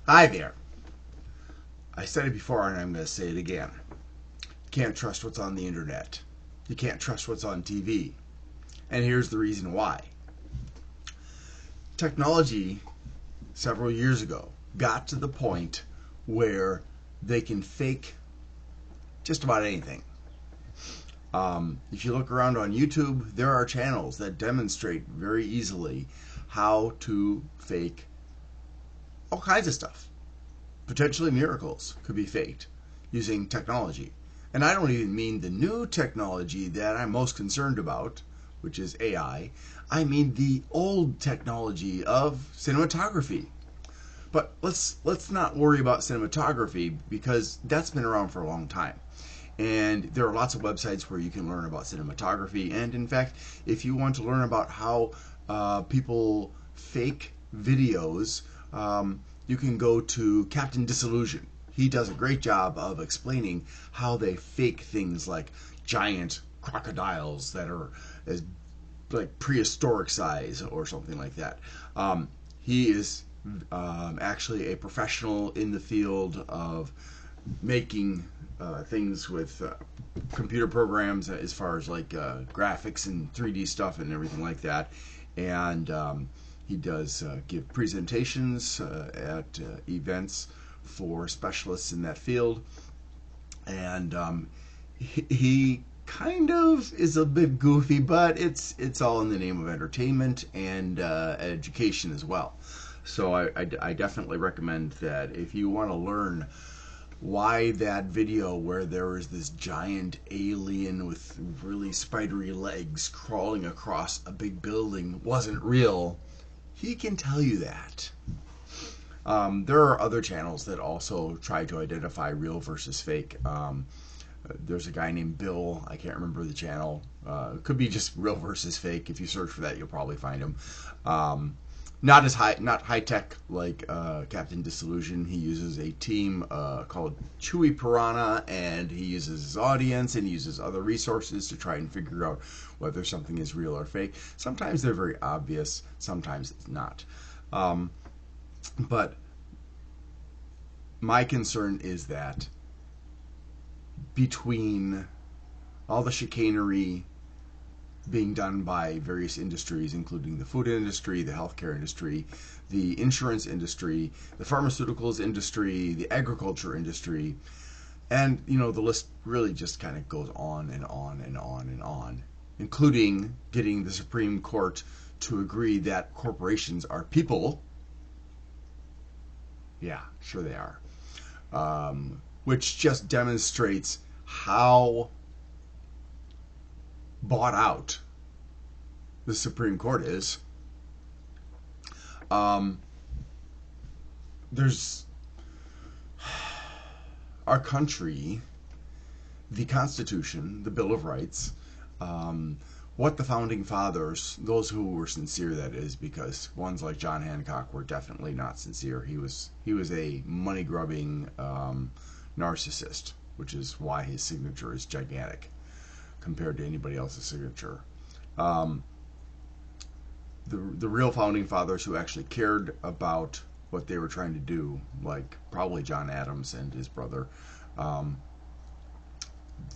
Hi there. I said it before and I'm going to say it again. You can't trust what's on the internet. You can't trust what's on TV. And here's the reason why. Technology, several years ago, got to the point where they can fake just about anything. If you look around on YouTube, there are channels that demonstrate very easily how to fake all kinds of stuff. Potentially miracles could be faked using technology. And I don't even mean the new technology that I'm most concerned about, which is AI. I mean the old technology of cinematography. But let's not worry about cinematography because that's been around for a long time. And there are lots of websites where you can learn about cinematography. And in fact, if you want to learn about how people fake videos, you can go to Captain Disillusion. He does a great job of explaining how they fake things like giant crocodiles that are as like prehistoric size or something like that. He is actually a professional in the field of making things with computer programs as far as like graphics and 3D stuff and everything like that. And he does give presentations at events for specialists in that field. And he kind of is a bit goofy, but it's all in the name of entertainment and education as well. So I definitely recommend that if you want to learn why that video where there was this giant alien with really spidery legs crawling across a big building wasn't real, he can tell you that. There are other channels that also try to identify real versus fake. There's a guy named Bill. I can't remember the channel. It could be just real versus fake. If you search for that, you'll probably find him. Not high tech like Captain Disillusion. He uses a team called Chewy Piranha, and he uses his audience and he uses other resources to try and figure out whether something is real or fake. Sometimes they're very obvious. Sometimes it's not. But my concern is that between all the chicanery being done by various industries, including the food industry, the healthcare industry, the insurance industry, the pharmaceuticals industry, the agriculture industry, and the list really just kind of goes on and on and on and on, including getting the Supreme Court to agree that corporations are people. Yeah, sure they are. Which just demonstrates how bought out the Supreme Court is. There's our country, the Constitution, the Bill of Rights, what the founding fathers, those who were sincere, that is, because ones like John Hancock were definitely not sincere. He was a money grubbing narcissist, which is why his signature is gigantic compared to anybody else's signature. The real founding fathers who actually cared about what they were trying to do, like probably John Adams and his brother,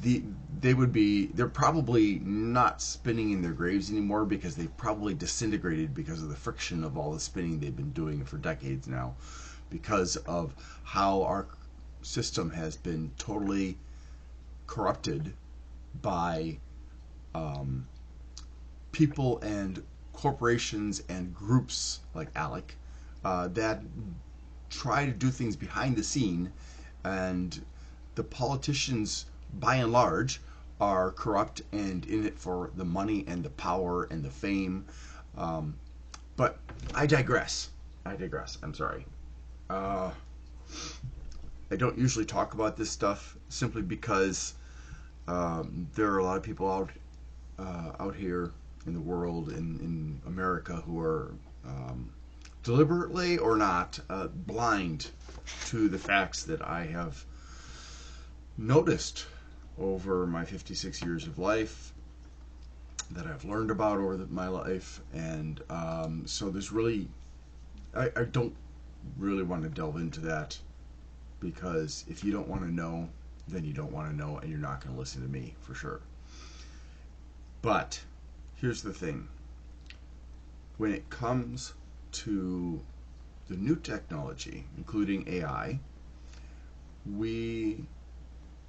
they're probably not spinning in their graves anymore because they've probably disintegrated because of the friction of all the spinning they've been doing for decades now, because of how our system has been totally corrupted by people and corporations and groups like ALEC that try to do things behind the scene, and the politicians, by and large, are corrupt and in it for the money and the power and the fame. But I digress. I'm sorry. I don't usually talk about this stuff simply because there are a lot of people out here in the world, in America, who are deliberately or not blind to the facts that I have noticed over my 56 years of life, that I've learned about over my life. And so there's really, I don't really want to delve into that, because if you don't want to know, then you don't want to know, and you're not going to listen to me for sure. But here's the thing. When it comes to the new technology, including AI, we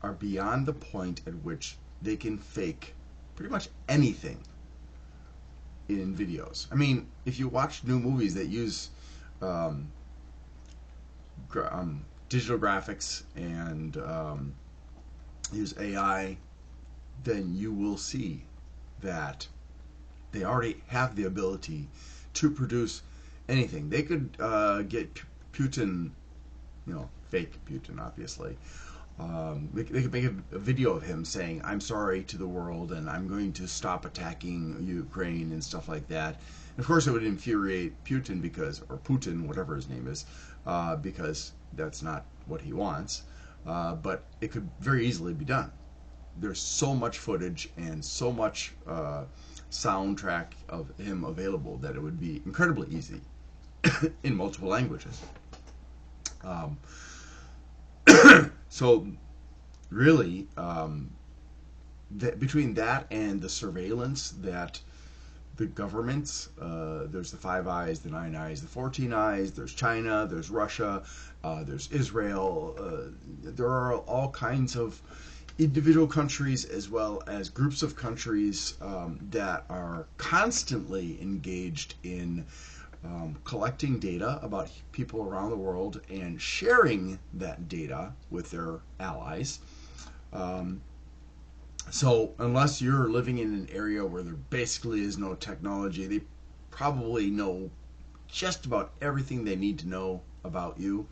are beyond the point at which they can fake pretty much anything in videos. I mean, if you watch new movies that use digital graphics and use AI, then you will see that they already have the ability to produce anything. They could get Putin, fake Putin, obviously. They could make a video of him saying, "I'm sorry to the world, and I'm going to stop attacking Ukraine," and stuff like that. And of course, it would infuriate Putin or Putin, whatever his name is, because that's not what he wants. But it could very easily be done. There's so much footage and so much soundtrack of him available that it would be incredibly easy in multiple languages. So really, between that and the surveillance that the governments, there's the 5 eyes, the 9 eyes, the 14 eyes, there's China, there's Russia, there's Israel, there are all kinds of individual countries as well as groups of countries that are constantly engaged in collecting data about people around the world and sharing that data with their allies. So unless you're living in an area where there basically is no technology, they probably know just about everything they need to know about you,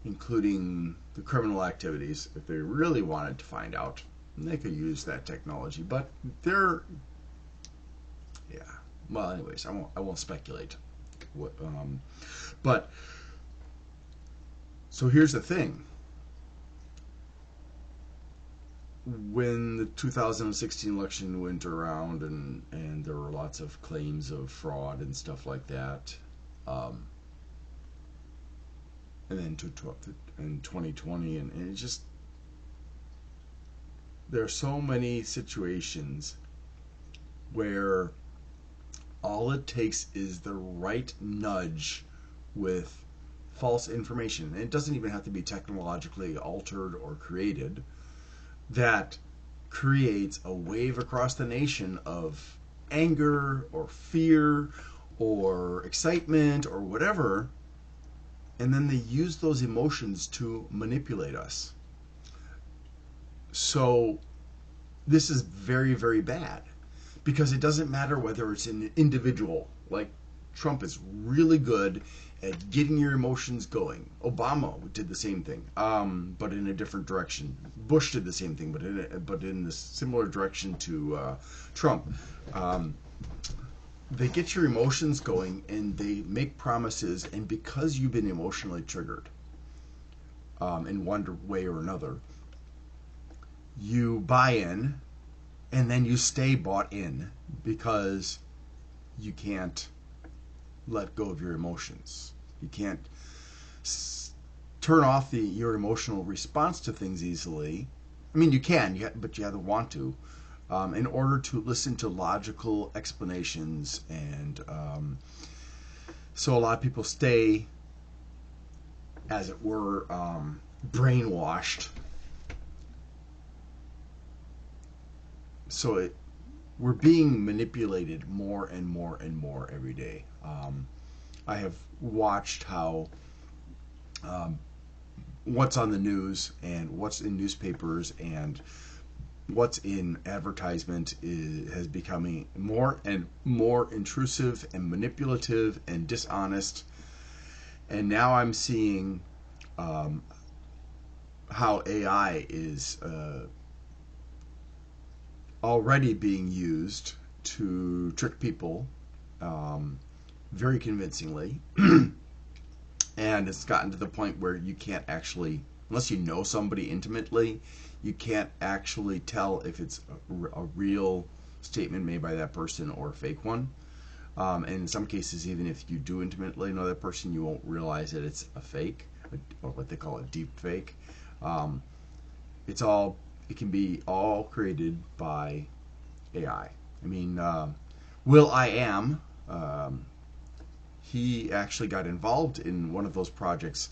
including the criminal activities. If they really wanted to find out, they could use that technology. But well, anyways, I won't speculate. But so here's the thing. When the 2016 election went around and there were lots of claims of fraud and stuff like that, and then in 2020, and it just, there are so many situations where all it takes is the right nudge with false information, and it doesn't even have to be technologically altered or created, that creates a wave across the nation of anger or fear or excitement or whatever, and then they use those emotions to manipulate us. So this is very, very bad, because it doesn't matter whether it's an individual. Like, Trump is really good at getting your emotions going. Obama did the same thing, but in a different direction. Bush did the same thing, but in a similar direction to Trump. They get your emotions going, and they make promises, and because you've been emotionally triggered in one way or another, you buy in, and then you stay bought in because you can't let go of your emotions. You can't turn off your emotional response to things easily. I mean, you can, but you have to want to, in order to listen to logical explanations. And so a lot of people stay, as it were, brainwashed. So we're being manipulated more and more and more every day. I have watched how what's on the news and what's in newspapers and what's in advertisement has becoming more and more intrusive and manipulative and dishonest. And now I'm seeing how AI is already being used to trick people very convincingly. And it's gotten to the point where you can't actually, unless you know somebody intimately, you can't actually tell if it's a real statement made by that person or a fake one. And in some cases, even if you do intimately know that person, you won't realize that it's a fake, or what they call a deep fake. Um, it can be all created by AI. I mean, Will I Am, he actually got involved in one of those projects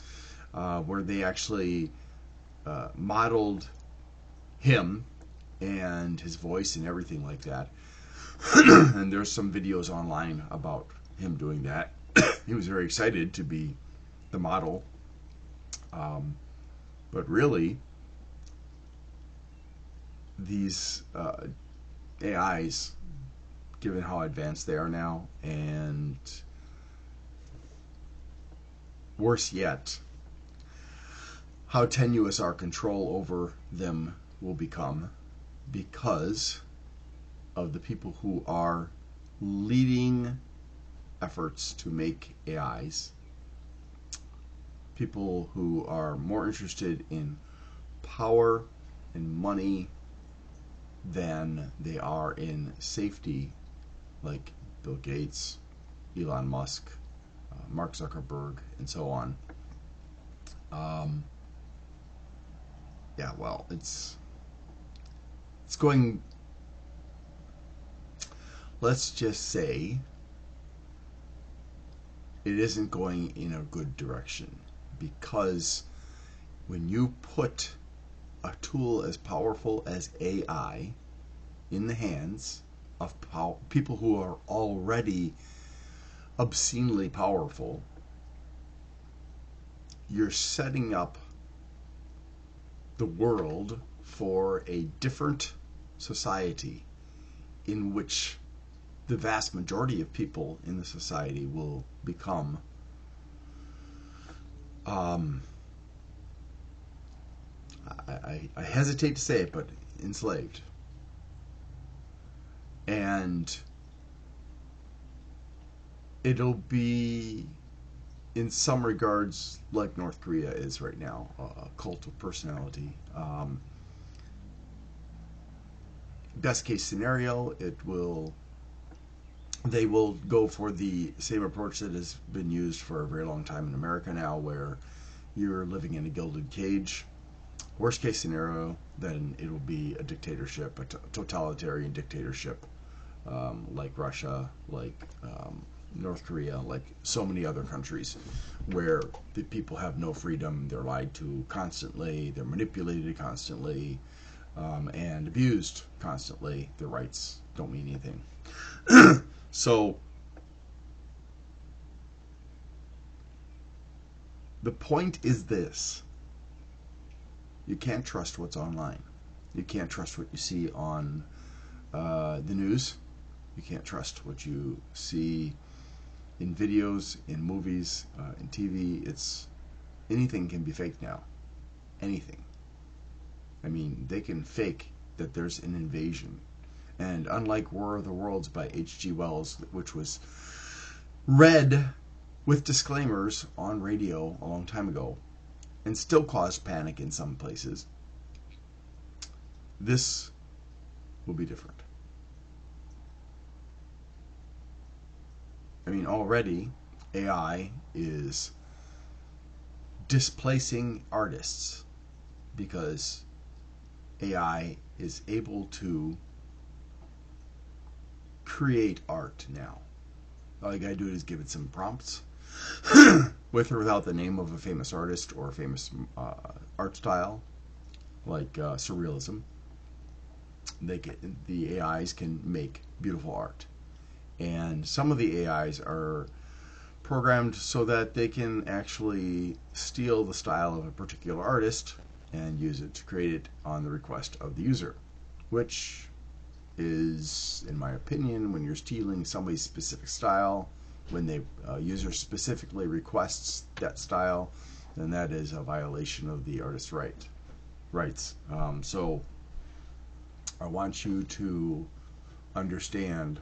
where they actually modeled him and his voice and everything like that. And there's some videos online about him doing that. He was very excited to be the model. But really, these AIs, given how advanced they are now, and worse yet, how tenuous our control over them will become because of the people who are leading efforts to make AIs, people who are more interested in power and money than they are in safety, like Bill Gates, Elon Musk, Mark Zuckerberg, and so on. Yeah, well, it's going, let's just say, it isn't going in a good direction, because when you put a tool as powerful as AI in the hands of people who are already obscenely powerful, you're setting up the world for a different society in which the vast majority of people in the society will become I hesitate to say it, but enslaved. And it'll be, in some regards, like North Korea is right now, a cult of personality. Best case scenario, they will go for the same approach that has been used for a very long time in America now, where you're living in a gilded cage. Worst case scenario, then it'll be a dictatorship, a totalitarian dictatorship, like Russia, like North Korea, like so many other countries, where the people have no freedom. They're lied to constantly, they're manipulated constantly, and abused constantly. Their rights don't mean anything. So the point is this: you can't trust what's online. You can't trust what you see on the news. You can't trust what you see in videos, in movies, in TV. Anything can be fake now. Anything. I mean, they can fake that there's an invasion. And unlike War of the Worlds by H.G. Wells, which was read with disclaimers on radio a long time ago, and still caused panic in some places, this will be different. I mean, already AI is displacing artists because AI is able to create art now. All you gotta do is give it some prompts, with or without the name of a famous artist or a famous art style, like surrealism. The AIs can make beautiful art, and some of the AIs are programmed so that they can actually steal the style of a particular artist and use it to create it on the request of the user, which is, in my opinion, when you're stealing somebody's specific style, when the user specifically requests that style, then that is a violation of the artist's rights. So I want you to understand